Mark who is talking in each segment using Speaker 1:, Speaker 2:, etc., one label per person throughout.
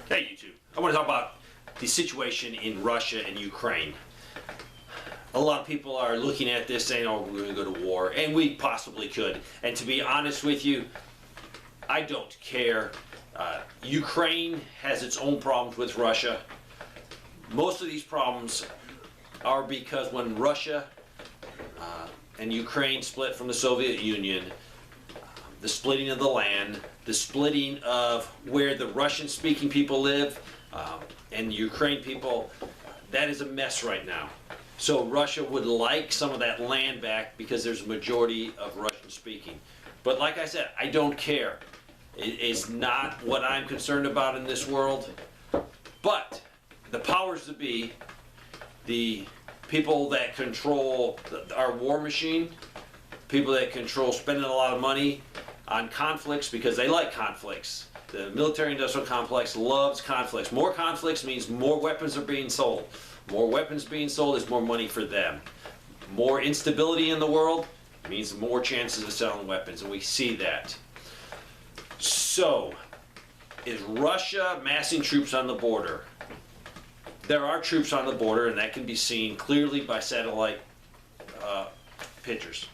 Speaker 1: Hey YouTube, I want to talk about the situation in Russia and Ukraine. A lot of people are looking at this saying, oh, we're going to go to war, and we possibly could. And to be honest with you, I don't care. Ukraine has its own problems with Russia. Most of these problems are because when Russia and Ukraine split from the Soviet Union, the splitting of the land, the splitting of where the Russian-speaking people live and the Ukraine people, that is a mess right now. So Russia would like some of that land back because there's a majority of Russian-speaking. But like I said, I don't care. It is not what I'm concerned about in this world. But the powers that be, the people that control our war machine, people that control spending a lot of money on conflicts because they like conflicts. The military-industrial complex loves conflicts. More conflicts means more weapons are being sold. More weapons being sold is more money for them. More instability in the world means more chances of selling weapons, and we see that. So, is Russia massing troops on the border? There are troops on the border, and that can be seen clearly by satellite pictures.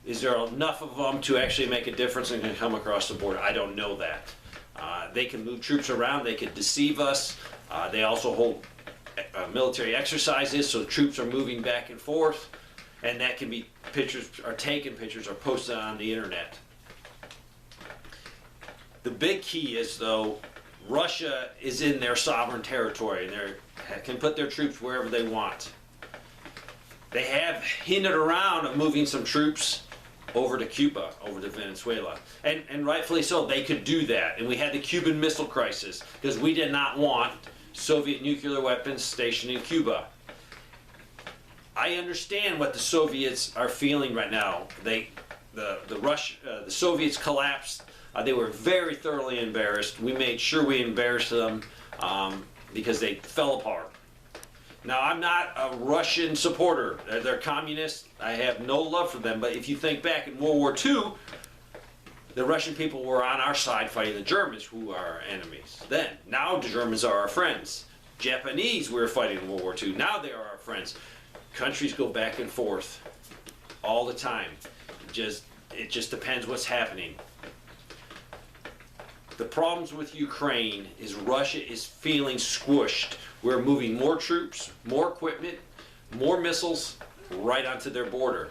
Speaker 1: Is there enough of them to actually make a difference and can come across the border? I don't know that. They can move troops around. They can deceive us. They also hold military exercises, so troops are moving back and forth, and that can be pictures are taken, pictures are posted on the internet. The big key is, though, Russia is in their sovereign territory, and they can put their troops wherever they want. They have hinted around of moving some troops over to Cuba, over to Venezuela. And rightfully so, they could do that. And we had the Cuban Missile Crisis because we did not want Soviet nuclear weapons stationed in Cuba. I understand what the Soviets are feeling right now. The Soviets collapsed. They were very thoroughly embarrassed. We made sure we embarrassed them because they fell apart. Now, I'm not a Russian supporter. They're communists. I have no love for them. But if you think back in World War II, the Russian people were on our side fighting the Germans, who are our enemies then. Now the Germans are our friends. Japanese we were fighting in World War II. Now they are our friends. Countries go back and forth all the time. It just depends what's happening. The problems with Ukraine is Russia is feeling squished. We're moving more troops, more equipment, more missiles right onto their border.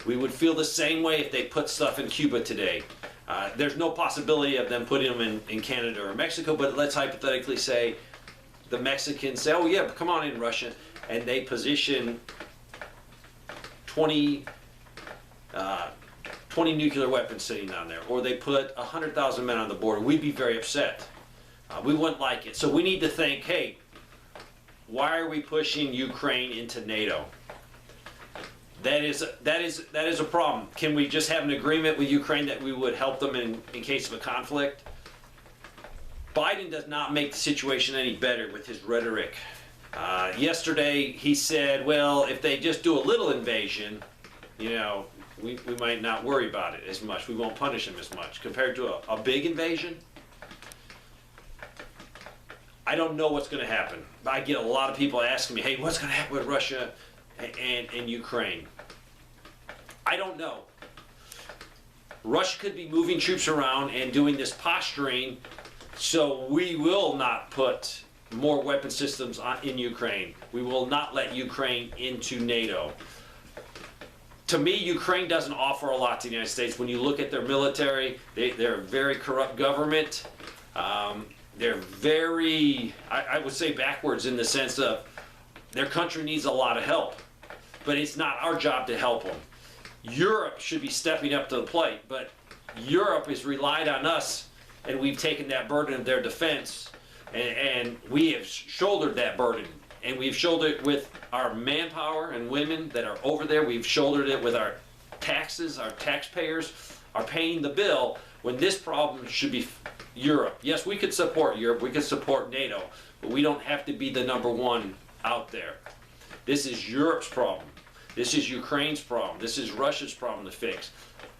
Speaker 1: We would feel the same way if they put stuff in Cuba today. There's no possibility of them putting them in Canada or Mexico, but let's hypothetically say the Mexicans say, oh yeah, come on in, Russia, and they position 20 nuclear weapons sitting down there, or they put 100,000 men on the border. We'd be very upset. We wouldn't like it. So we need to think, hey, why are we pushing Ukraine into NATO? That is a problem. Can we just have an agreement with Ukraine that we would help them in case of a conflict? Biden does not make the situation any better with his rhetoric. Yesterday he said, well, if they just do a little invasion, you know, we might not worry about it as much. We won't punish them as much. Compared to a big invasion, I don't know what's going to happen. I get a lot of people asking me, hey, what's going to happen with Russia and Ukraine? I don't know. Russia could be moving troops around and doing this posturing, so we will not put more weapon systems in Ukraine. We will not let Ukraine into NATO. To me, Ukraine doesn't offer a lot to the United States. When you look at their military, they're a very corrupt government. They're very, I would say, backwards in the sense of their country needs a lot of help. But it's not our job to help them. Europe should be stepping up to the plate, but Europe has relied on us, and we've taken that burden of their defense, and we have shouldered that burden. And we've shouldered it with our manpower and women that are over there. We've shouldered it with our taxes. Our taxpayers are paying the bill when this problem should be Europe. Yes, we could support Europe. We could support NATO, but we don't have to be the #1 out there. This is Europe's problem. This is Ukraine's problem. This is Russia's problem to fix.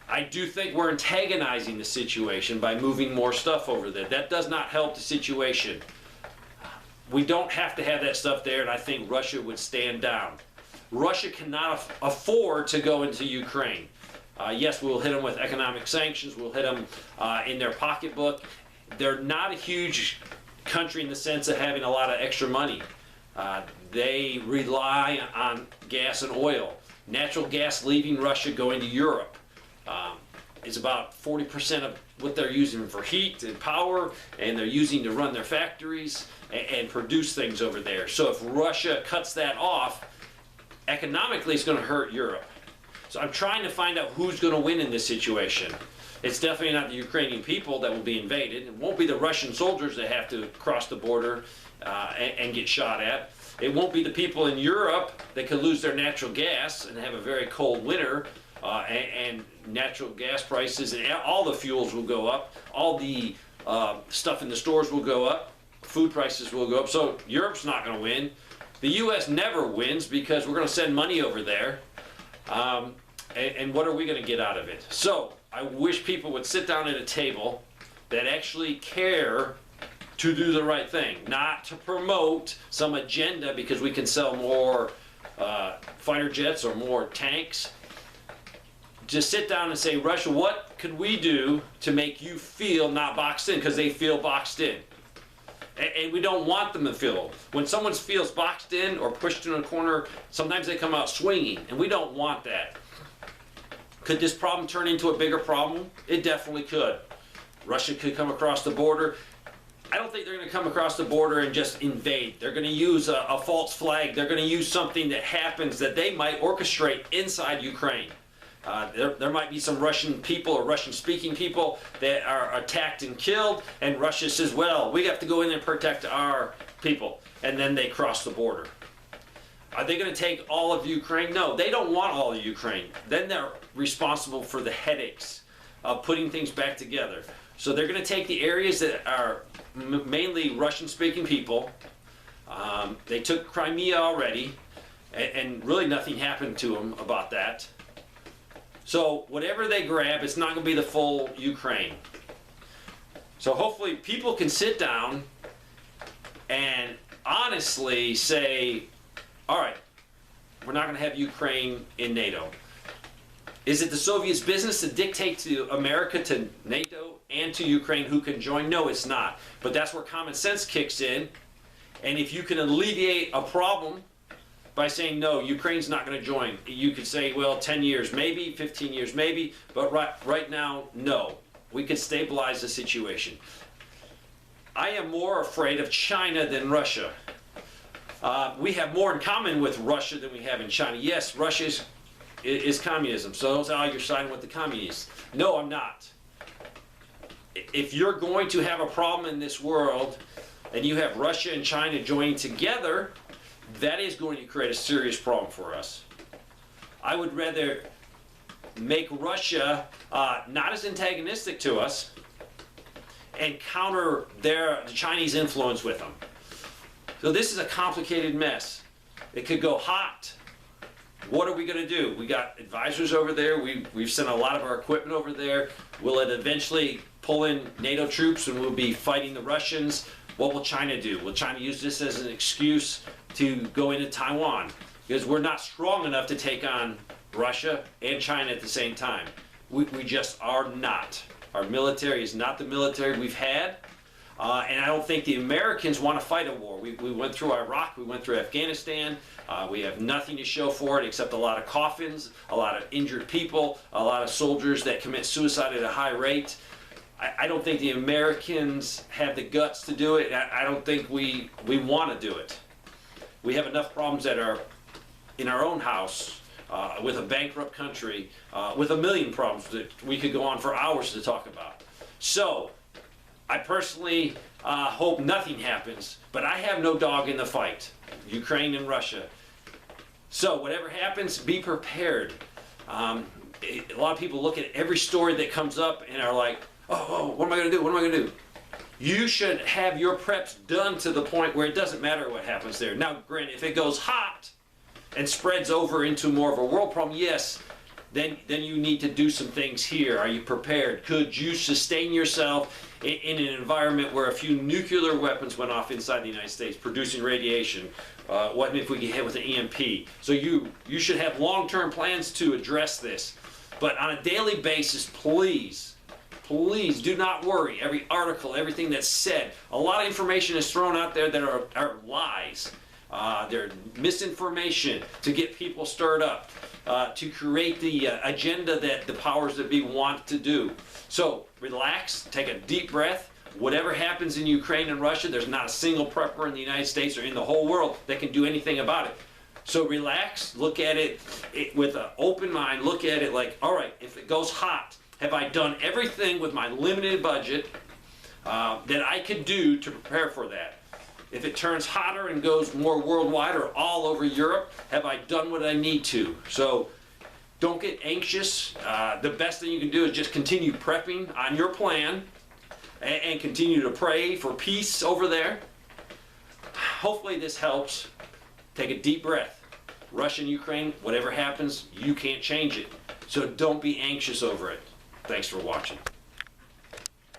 Speaker 1: I do think we're antagonizing the situation by moving more stuff over there. That does not help the situation. We don't have to have that stuff there, and I think Russia would stand down. Russia cannot afford to go into Ukraine. Yes, we'll hit them with economic sanctions. We'll hit them in their pocketbook. They're not a huge country in the sense of having a lot of extra money. They rely on gas and oil. Natural gas leaving Russia going to Europe is about 40% of what they're using for heat and power, and they're using to run their factories and produce things over there. So if Russia cuts that off, economically it's going to hurt Europe. So I'm trying to find out who's going to win in this situation. It's definitely not the Ukrainian people that will be invaded. It won't be the Russian soldiers that have to cross the border and get shot at. It won't be the people in Europe that could lose their natural gas and have a very cold winter, and natural gas prices and all the fuels will go up. All the stuff in the stores will go up. Food prices will go up. So Europe's not going to win. The U.S. never wins because we're going to send money over there. And what are we going to get out of it? So I wish people would sit down at a table that actually care to do the right thing, not to promote some agenda because we can sell more fighter jets or more tanks. Just sit down and say, Russia, what could we do to make you feel not boxed in? Because they feel boxed in. And we don't want them to feel. When someone feels boxed in or pushed in a corner, sometimes they come out swinging, and we don't want that. Could this problem turn into a bigger problem? It definitely could. Russia could come across the border. I don't think they're going to come across the border and just invade. They're going to use a false flag. They're going to use something that happens that they might orchestrate inside Ukraine. There might be some Russian people or Russian-speaking people that are attacked and killed, and Russia says, well, we have to go in and protect our people, and then they cross the border. Are they going to take all of Ukraine? No, they don't want all of Ukraine. Then they're responsible for the headaches of putting things back together. So they're going to take the areas that are mainly Russian-speaking people. They took Crimea already, and really nothing happened to them about that. So whatever they grab, it's not going to be the full Ukraine. So hopefully people can sit down and honestly say, all right, we're not going to have Ukraine in NATO. Is it the Soviets' business to dictate to America, to NATO, and to Ukraine who can join? No, it's not. But that's where common sense kicks in. And if you can alleviate a problem by saying, no, Ukraine's not going to join, you could say, well, 10 years maybe, 15 years maybe, but right now, no. We could stabilize the situation. I am more afraid of China than Russia. We have more in common with Russia than we have in China. Yes, Russia is communism, so don't say, oh, you're siding with the communists. No, I'm not. If you're going to have a problem in this world, and you have Russia and China joining together, that is going to create a serious problem for us. I would rather make Russia not as antagonistic to us and counter the Chinese influence with them. So this is a complicated mess. It could go hot. What are we going to do? We got advisors over there. We've sent a lot of our equipment over there. Will it eventually pull in NATO troops and we'll be fighting the Russians? What will China do? Will China use this as an excuse to go into Taiwan? Because we're not strong enough to take on Russia and China at the same time. We just are not. Our military is not the military we've had. And I don't think the Americans want to fight a war. We went through Iraq, we went through Afghanistan. We have nothing to show for it except a lot of coffins, a lot of injured people, a lot of soldiers that commit suicide at a high rate. I don't think the Americans have the guts to do it. I don't think we want to do it. We have enough problems that are in our own house with a bankrupt country, with a million problems that we could go on for hours to talk about. So, I personally hope nothing happens, but I have no dog in the fight, Ukraine and Russia. So whatever happens, be prepared. A lot of people look at every story that comes up and are like, oh, what am I going to do? What am I going to do? You should have your preps done to the point where it doesn't matter what happens there. Now, granted, if it goes hot and spreads over into more of a world problem, yes, then you need to do some things here. Are you prepared? Could you sustain yourself in an environment where a few nuclear weapons went off inside the United States, producing radiation? What if we get hit with an EMP? So you should have long-term plans to address this. But on a daily basis, please do not worry. Every article, everything that's said, a lot of information is thrown out there that are lies. They're misinformation to get people stirred up, to create the agenda that the powers that be want to do. So relax, take a deep breath. Whatever happens in Ukraine and Russia, there's not a single prepper in the United States or in the whole world that can do anything about it. So relax, look at it with an open mind, look at it like, all right, if it goes hot, have I done everything with my limited budget that I could do to prepare for that? If it turns hotter and goes more worldwide or all over Europe, have I done what I need to? So don't get anxious. The best thing you can do is just continue prepping on your plan and continue to pray for peace over there. Hopefully this helps. Take a deep breath. Russia and Ukraine, whatever happens, you can't change it. So don't be anxious over it. Thanks for watching.